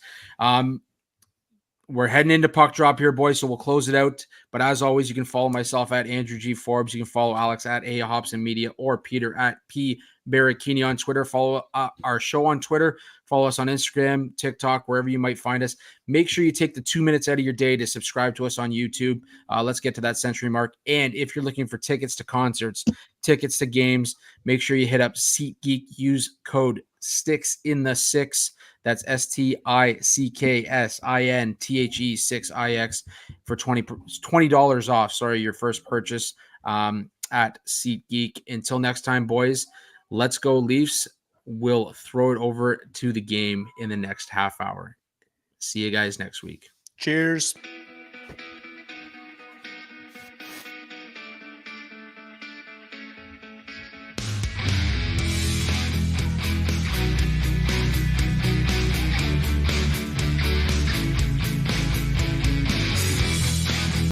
We're heading into puck drop here, boys, so we'll close it out. But as always, you can follow myself at Andrew G. Forbes. You can follow Alex at A. Hobson Media, or Peter at P. Barricchini on Twitter. Follow our show on Twitter. Follow us on Instagram, TikTok, wherever you might find us. Make sure you take the 2 minutes out of your day to subscribe to us on YouTube. Let's get to that century mark. And if you're looking for tickets to concerts, tickets to games, make sure you hit up SeatGeek. Use code STICKSINTHE6. That's STICKSINTHE6IX for $20 off. Your first purchase at SeatGeek. Until next time, boys, let's go Leafs. We'll throw it over to the game in the next half hour. See you guys next week. Cheers.